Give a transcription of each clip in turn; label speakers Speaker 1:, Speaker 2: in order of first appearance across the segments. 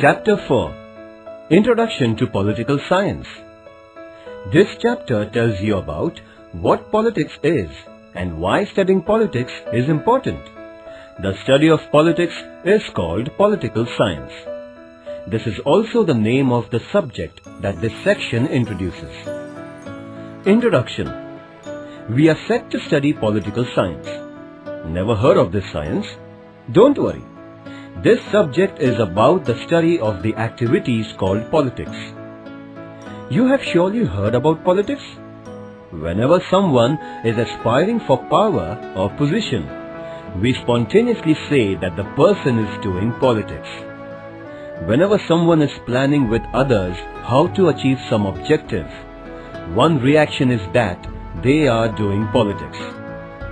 Speaker 1: Chapter 4 Introduction to Political Science. This chapter tells you about what politics is and why studying politics is important. The study of politics is called political science. This is also the name of the subject that this section introduces. Introduction. We are set to study political science. Never heard of this science? Don't worry. This subject is about the study of the activities called politics. You have surely heard about politics? Whenever someone is aspiring for power or position, we spontaneously say that the person is doing politics. Whenever someone is planning with others how to achieve some objective, one reaction is that they are doing politics.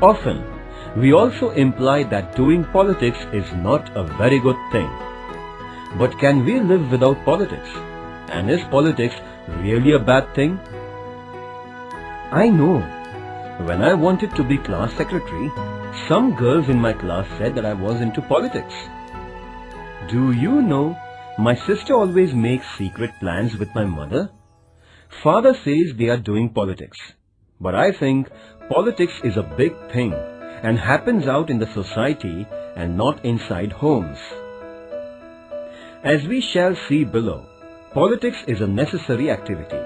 Speaker 1: Often, we also imply that doing politics is not a very good thing. But can we live without politics? And is politics really a bad thing? I know. When I wanted to be class secretary, some girls in my class said that I was into politics. Do you know, my sister always makes secret plans with my mother. Father says they are doing politics. But I think politics is a big thing and happens out in the society and not inside homes. As we shall see below, politics is a necessary activity.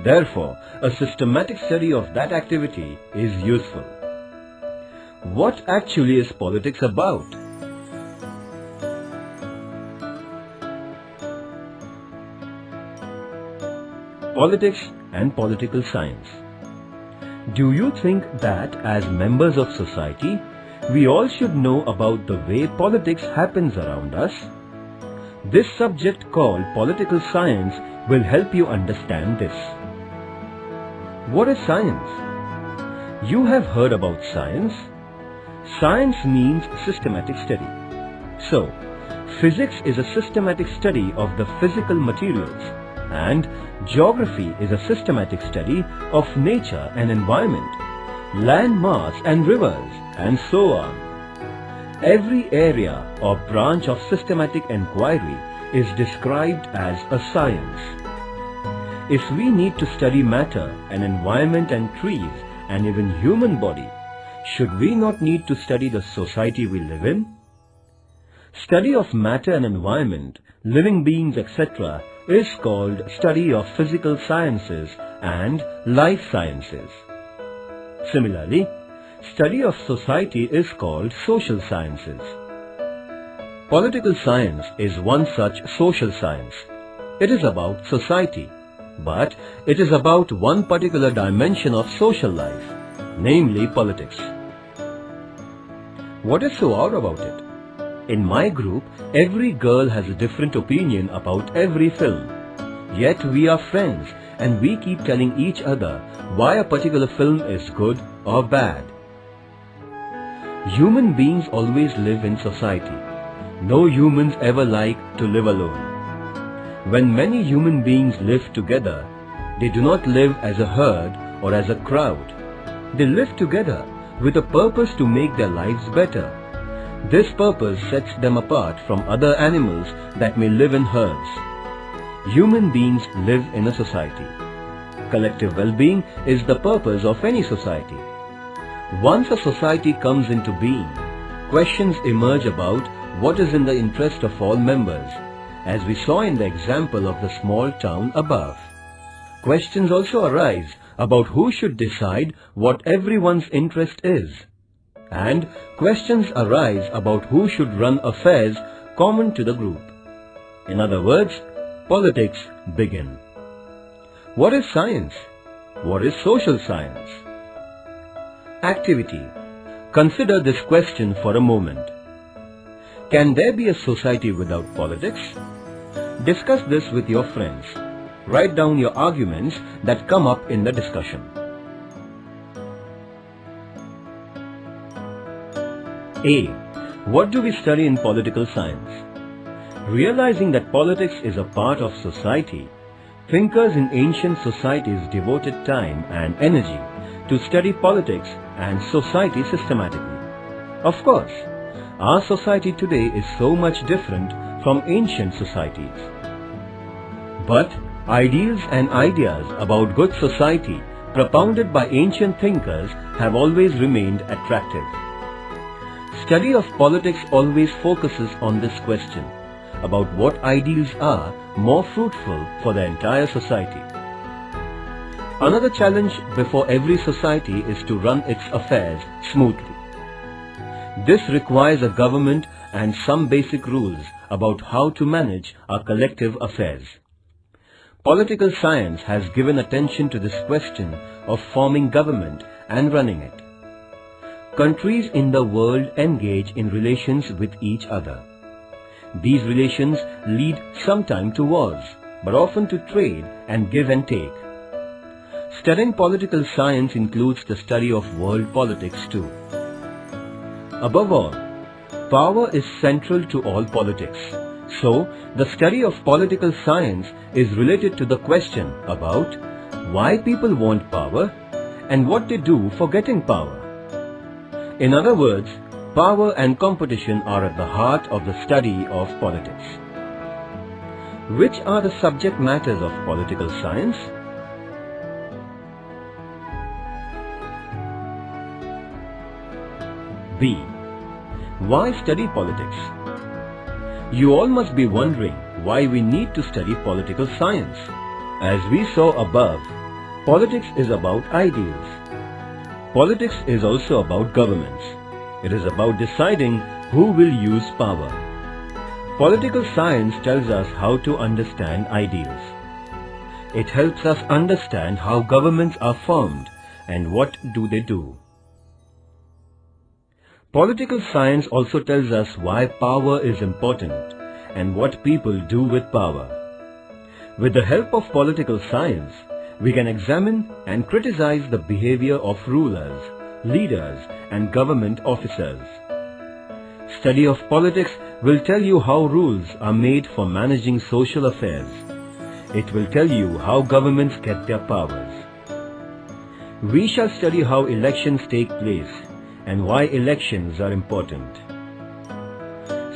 Speaker 1: Therefore, a systematic study of that activity is useful. What actually is politics about? Politics and political science. Do you think that as members of society, we all should know about the way politics happens around us? This subject called political science will help you understand this. What is science? You have heard about science. Science means systematic study. So, physics is a systematic study of the physical materials, and geography is a systematic study of nature and environment, land mass and rivers, and so on. Every area or branch of systematic inquiry is described as a science. If we need to study matter and environment and trees and even human body, should we not need to study the society we live in? Study of matter and environment, living beings, etc. is called study of physical sciences and life sciences. Similarly, study of society is called social sciences. Political science is one such social science. It is about society, but it is about one particular dimension of social life, namely politics. What is so odd about it? In my group, every girl has a different opinion about every film. Yet we are friends and we keep telling each other why a particular film is good or bad. Human beings always live in society. No humans ever like to live alone. When many human beings live together, they do not live as a herd or as a crowd. They live together with a purpose to make their lives better. This purpose sets them apart from other animals that may live in herds. Human beings live in a society. Collective well-being is the purpose of any society. Once a society comes into being, questions emerge about what is in the interest of all members, as we saw in the example of the small town above. Questions also arise about who should decide what everyone's interest is. And questions arise about who should run affairs common to the group. In other words, politics begin. What is science? What is social science? Activity. Consider this question for a moment. Can there be a society without politics? Discuss this with your friends. Write down your arguments that come up in the discussion. A. What do we study in political science? Realizing that politics is a part of society, thinkers in ancient societies devoted time and energy to study politics and society systematically. Of course, our society today is so much different from ancient societies. But ideals and ideas about good society propounded by ancient thinkers have always remained attractive. Study of politics always focuses on this question about what ideals are more fruitful for the entire society. Another challenge before every society is to run its affairs smoothly. This requires a government and some basic rules about how to manage our collective affairs. Political science has given attention to this question of forming government and running it. Countries in the world engage in relations with each other. These relations lead sometimes to wars, but often to trade and give and take. Studying political science includes the study of world politics too. Above all, power is central to all politics. So, the study of political science is related to the question about why people want power and what they do for getting power. In other words, power and competition are at the heart of the study of politics. Which are the subject matters of political science? B. Why study politics? You all must be wondering why we need to study political science. As we saw above, politics is about ideals. Politics is also about governments. It is about deciding who will use power. Political science tells us how to understand ideals. It helps us understand how governments are formed and what do they do. Political science also tells us why power is important and what people do with power. With the help of political science, we can examine and criticize the behavior of rulers, leaders, and government officers. Study of politics will tell you how rules are made for managing social affairs. It will tell you how governments get their powers. We shall study how elections take place and why elections are important.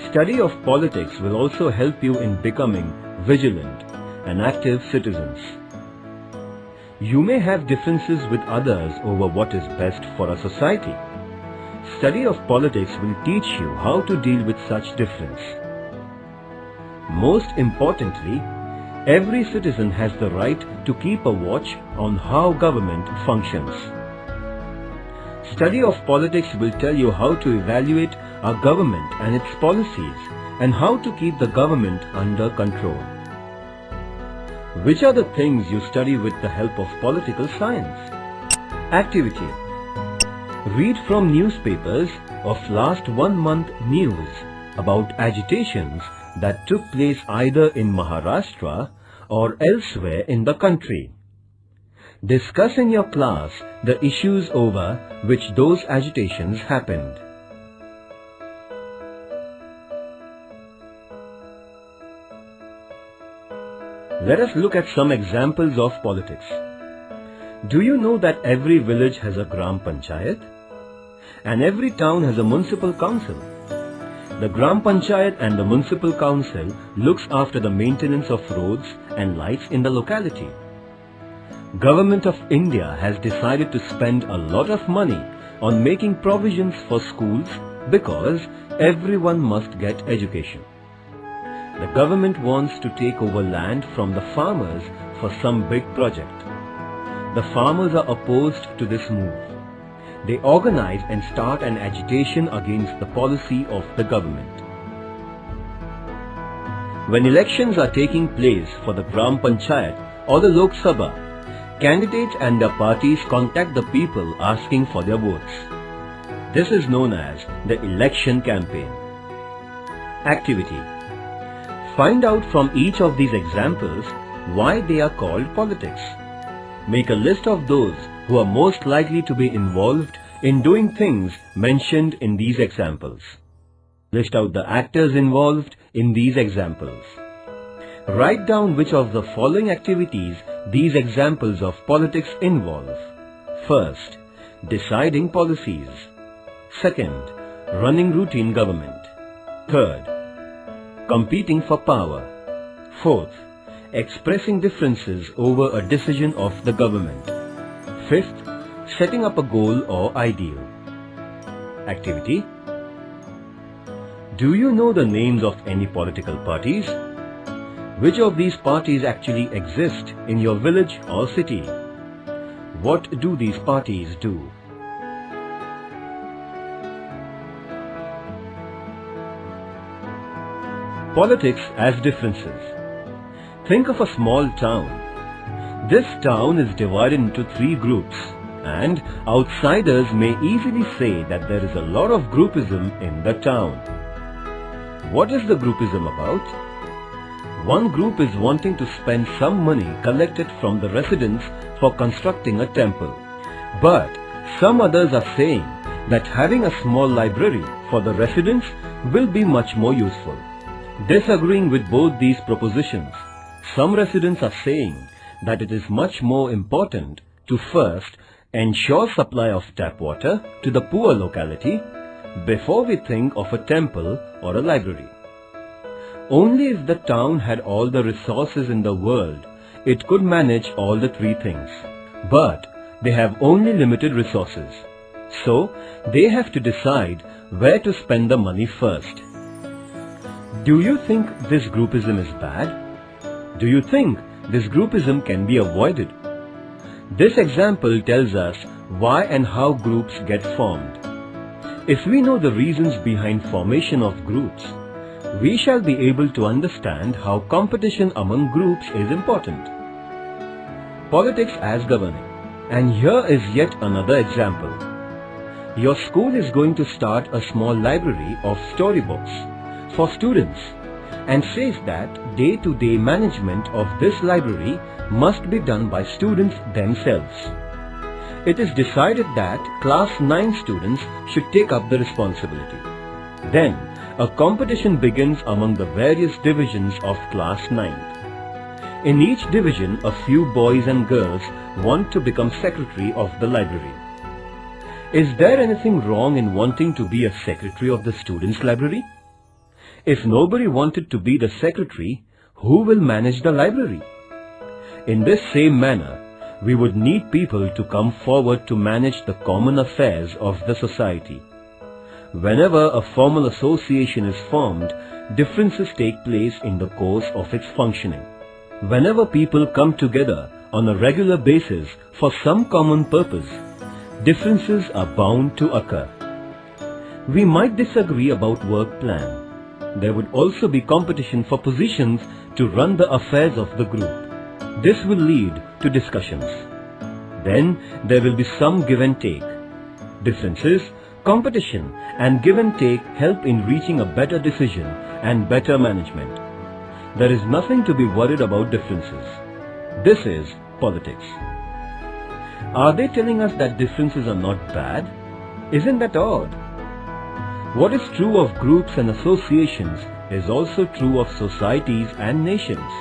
Speaker 1: Study of politics will also help you in becoming vigilant and active citizens. You may have differences with others over what is best for a society. Study of politics will teach you how to deal with such difference. Most importantly, every citizen has the right to keep a watch on how government functions. Study of politics will tell you how to evaluate our government and its policies and how to keep the government under control. Which are the things you study with the help of political science? Activity. Read from newspapers of last 1 month news about agitations that took place either in Maharashtra or elsewhere in the country. Discuss in your class the issues over which those agitations happened. Let us look at some examples of politics. Do you know that every village has a Gram Panchayat? And every town has a municipal council? The Gram Panchayat and the municipal council looks after the maintenance of roads and lights in the locality. Government of India has decided to spend a lot of money on making provisions for schools because everyone must get education. The government wants to take over land from the farmers for some big project. The farmers are opposed to this move. They organize and start an agitation against the policy of the government. When elections are taking place for the Gram Panchayat or the Lok Sabha, candidates and their parties contact the people asking for their votes. This is known as the election campaign. Activity. Find out from each of these examples why they are called politics. Make a list of those who are most likely to be involved in doing things mentioned in these examples. List out the actors involved in these examples. Write down which of the following activities these examples of politics involve. First, deciding policies. Second, running routine government. Third, competing for power. Fourth, expressing differences over a decision of the government. Fifth, setting up a goal or ideal. Activity. Do you know the names of any political parties? Which of these parties actually exist in your village or city? What do these parties do? Politics as differences. Think of a small town. This town is divided into 3 groups, and outsiders may easily say that there is a lot of groupism in the town. What is the groupism about? One group is wanting to spend some money collected from the residents for constructing a temple. But some others are saying that having a small library for the residents will be much more useful. Disagreeing with both these propositions, some residents are saying that it is much more important to first ensure supply of tap water to the poor locality before we think of a temple or a library. Only if the town had all the resources in the world, it could manage all the 3 things. But they have only limited resources. So they have to decide where to spend the money first. Do you think this groupism is bad? Do you think this groupism can be avoided? This example tells us why and how groups get formed. If we know the reasons behind formation of groups, we shall be able to understand how competition among groups is important. Politics as governing. And here is yet another example. Your school is going to start a small library of storybooks for students and says that day-to-day management of this library must be done by students themselves. It is decided that class 9 students should take up the responsibility. Then, a competition begins among the various divisions of class 9. In each division, a few boys and girls want to become secretary of the library. Is there anything wrong in wanting to be a secretary of the students' library? If nobody wanted to be the secretary, who will manage the library? In this same manner, we would need people to come forward to manage the common affairs of the society. Whenever a formal association is formed, differences take place in the course of its functioning. Whenever people come together on a regular basis for some common purpose, differences are bound to occur. We might disagree about work plan. There would also be competition for positions to run the affairs of the group. This will lead to discussions. Then there will be some give and take. Differences, competition and give and take help in reaching a better decision and better management. There is nothing to be worried about differences. This is politics. Are they telling us that differences are not bad? Isn't that odd? What is true of groups and associations is also true of societies and nations.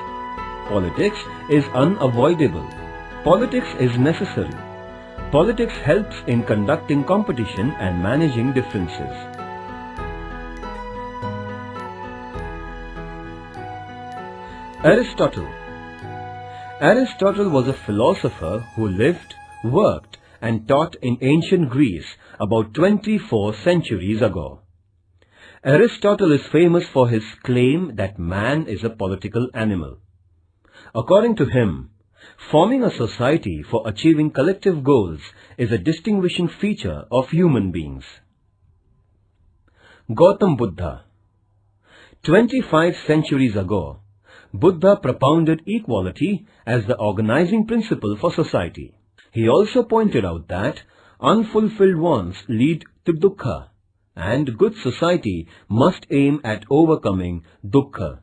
Speaker 1: Politics is unavoidable. Politics is necessary. Politics helps in conducting competition and managing differences. Aristotle. Aristotle was a philosopher who lived, worked and taught in ancient Greece about 24 centuries ago. Aristotle is famous for his claim that man is a political animal. According to him, forming a society for achieving collective goals is a distinguishing feature of human beings. Gautam Buddha. 25 centuries ago, Buddha propounded equality as the organizing principle for society. He also pointed out that unfulfilled wants lead to dukkha, and good society must aim at overcoming dukkha.